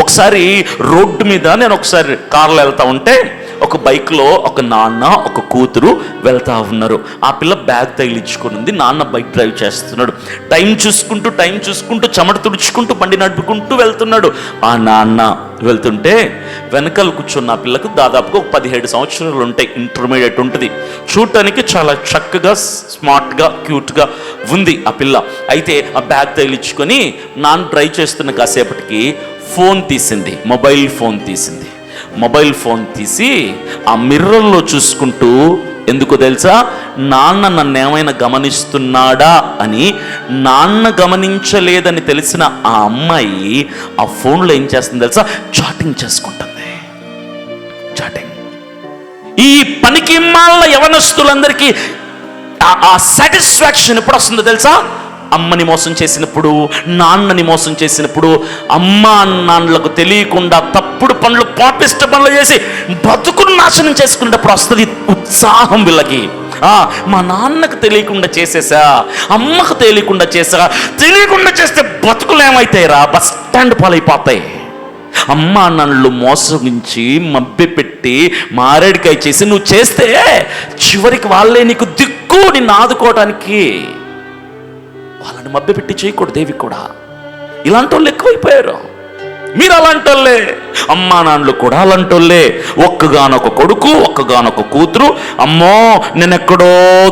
ఒకసారి రోడ్డు మీద నేను ఒకసారి కార్లో వెళ్తా ఉంటే ఒక బైక్లో ఒక నాన్న ఒక కూతురు వెళ్తా ఉన్నారు. ఆ పిల్ల బ్యాగ్ తగిలించుకొని ఉంది, నాన్న బైక్ డ్రైవ్ చేస్తున్నాడు. టైం చూసుకుంటూ చెమట తుడుచుకుంటూ బండి నడుపుకుంటూ వెళ్తున్నాడు. ఆ నాన్న వెళ్తుంటే వెనకాల కూర్చున్న ఆ పిల్లకు దాదాపుగా ఒక 17 సంవత్సరాలు ఉంటాయి, ఇంటర్మీడియట్ ఉంటుంది. చూడటానికి చాలా చక్కగా స్మార్ట్గా క్యూట్గా ఉంది ఆ పిల్ల. అయితే ఆ బ్యాగ్ తగిలించుకొని నాన్న డ్రైవ్ చేస్తున్న కాసేపటికి ఫోన్ తీసింది, మొబైల్ ఫోన్ తీసి ఆ మిర్రర్లో చూసుకుంటూ, ఎందుకో తెలుసా, నాన్న నన్ను ఏమైనా గమనిస్తున్నాడా అని. నాన్న గమనించలేదని తెలిసిన ఆ అమ్మాయి ఆ ఫోన్లో ఏం చేస్తుంది తెలుసా, చాటింగ్ చేసుకుంటుంది. ఈ పనికి మాల యవనస్తులందరికీ ఆ సాటిస్ఫాక్షన్ ఎప్పుడు వస్తుందో తెలుసా, అమ్మని మోసం చేసినప్పుడు, నాన్నని మోసం చేసినప్పుడు, అమ్మ నాన్నలకు తెలియకుండా తప్పుడు పనులు, పాపిష్ట పనులు చేసి బతుకును నాశనం చేసుకునేటప్పుడు వస్తుంది ఉత్సాహం వీళ్ళకి. మా నాన్నకు తెలియకుండా చేసేసా, అమ్మకు తెలియకుండా చేస్తే బతుకులు ఏమైతాయిరా, బస్ స్టాండ్ పాలైపోతాయి. అమ్మ నాన్నలు మోసగించి మభ్యపెట్టి మారేడికాయ చేసి నువ్వు చేస్తే చివరికి వాళ్ళే నీకు దిక్కు, నిన్ను ఆదుకోవడానికి. వాళ్ళని మభ్యపెట్టి చేయకూడదు దేవి కూడా. ఇలాంటి వాళ్ళు ఎక్కువైపోయారు. మీరు అలాంటి వాళ్ళే, అమ్మా నాన్నలు కూడా అలాంటి వాళ్ళే. ఒక్కగానొక కొడుకు, ఒక్కగానొక కూతురు. అమ్మో నేనెక్కడో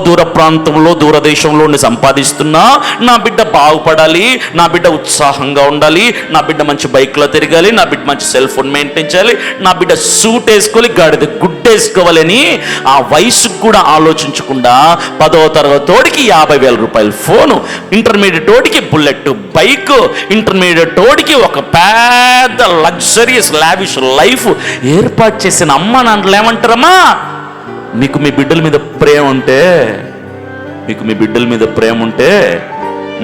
దూర ప్రాంతంలో, దూరదేశంలో సంపాదిస్తున్నా, నా బిడ్డ బాగుపడాలి, నా బిడ్డ ఉత్సాహంగా ఉండాలి, నా బిడ్డ మంచి బైక్లో తిరగాలి, నా బిడ్డ మంచి సెల్ ఫోన్ మెయింటైన్ చేయాలి, నా బిడ్డ సూట్ వేసుకోవాలి, గాడిద గుడ్డేసుకోవాలని ఆ వయసుకు కూడా ఆలోచించకుండా 10వ తరగతోడికి 50,000 రూపాయల ఫోను, ఇంటర్మీడియట్ తోడికి బుల్లెట్ బైక్, ఇంటర్మీడియట్ తోడికి ఒక పెద్ద లగ్జరియస్ లావిష్ లైఫ్ ఏర్పాటు చేసిన అమ్మ నాన్నలు ఏమంటారమ్మా, మీకు మీ బిడ్డల మీద ప్రేమ ఉంటే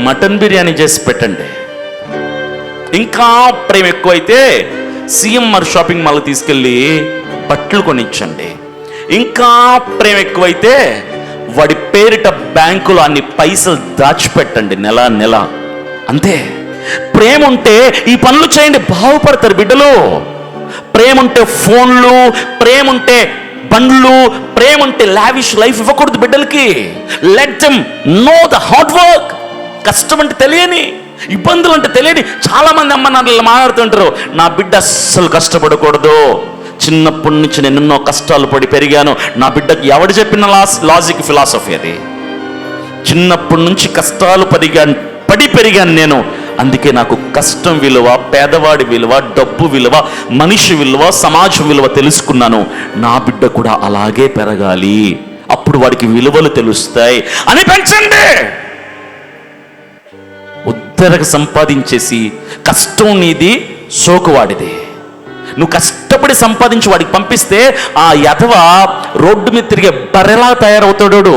మటన్ బిర్యానీ చేసి పెట్టండి. ఇంకా ప్రేమ ఎక్కువైతే సిఎంఆర్ షాపింగ్ మాల్ తీసుకెళ్ళి బట్టలు కొనిచ్చండి. ఇంకా ప్రేమ ఎక్కువైతే వాడి పేరిట బ్యాంకులో అన్ని పైసలు దాచిపెట్టండి నెల. అంతే. ప్రేమ ఉంటే ఈ పనులు చేయండి, బాగుపడతారు బిడ్డలు. ప్రేమ ఉంటే ఫోన్లు, ప్రేమ ఉంటే బండ్లు, ప్రేమ ఉంటే లావిష్ లైఫ్ ఇవ్వకూడదు బిడ్డలకి. Let them know the hard work. కష్టం అంటే తెలియని, ఇబ్బందులు అంటే తెలియని చాలా మంది అమ్మ నాన్నలు మాట్లాడుతుంటారు, నా బిడ్డ అస్సలు కష్టపడకూడదు, చిన్నప్పటి నుంచి నేను ఎన్నో కష్టాలు పడి పెరిగాను. నా బిడ్డకి ఎవడు చెప్పిన లాజిక్ ఫిలాసఫీ అది. చిన్నప్పటి నుంచి కష్టాలు పడి పెరిగాను నేను, అందుకే నాకు కష్టం విలువ, పేదవాడి విలువ, డబ్బు విలువ, మనిషి విలువ, సమాజం విలువ తెలుసుకున్నాను. నా బిడ్డ కూడా అలాగే పెరగాలి, అప్పుడు వాడికి విలువలు తెలుస్తాయి అని పెంచండి. ఉద్దరగా సంపాదించేసి కష్టం నీది, సోకువాడిది. నువ్వు కష్టపడి సంపాదించి వాడికి పంపిస్తే ఆ యథవ రోడ్డు మీద తిరిగే బర్రెలా తయారవుతాడు.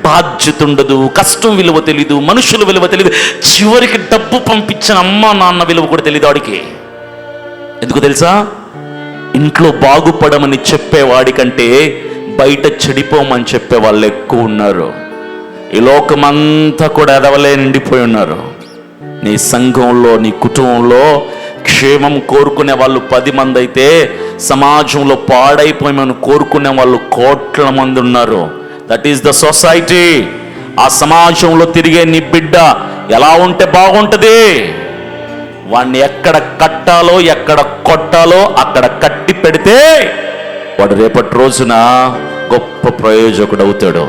బాధ్యత ఉండదు, కష్టం విలువ తెలీదు, మనుషుల విలువ తెలీదు, చివరికి డబ్బు పంపించిన అమ్మ నాన్న విలువ కూడా తెలీదు వాడికి. ఎందుకు తెలుసా, ఇంట్లో బాగుపడమని చెప్పేవాడి కంటే బయట చెడిపోమని చెప్పే వాళ్ళు ఎక్కువ ఉన్నారు. ఈ లోకమంతా కూడా ఎదవలే నిండిపోయి ఉన్నారు. నీ సంఘంలో, నీ కుటుంబంలో క్షేమం కోరుకునే వాళ్ళు 10 మంది అయితే సమాజంలో పాడైపోయామని కోరుకునే వాళ్ళు కోట్ల మంది ఉన్నారు. That is the society. ఆ సమాజంలో తిరిగే నీ బిడ్డ ఎలా ఉంటే బాగుంటుంది, వాడిని ఎక్కడ కట్టాలో ఎక్కడ కొట్టాలో అక్కడ కట్టి పెడితే వాడు రేపటి రోజున గొప్ప ప్రయోజకుడు అవుతాడు.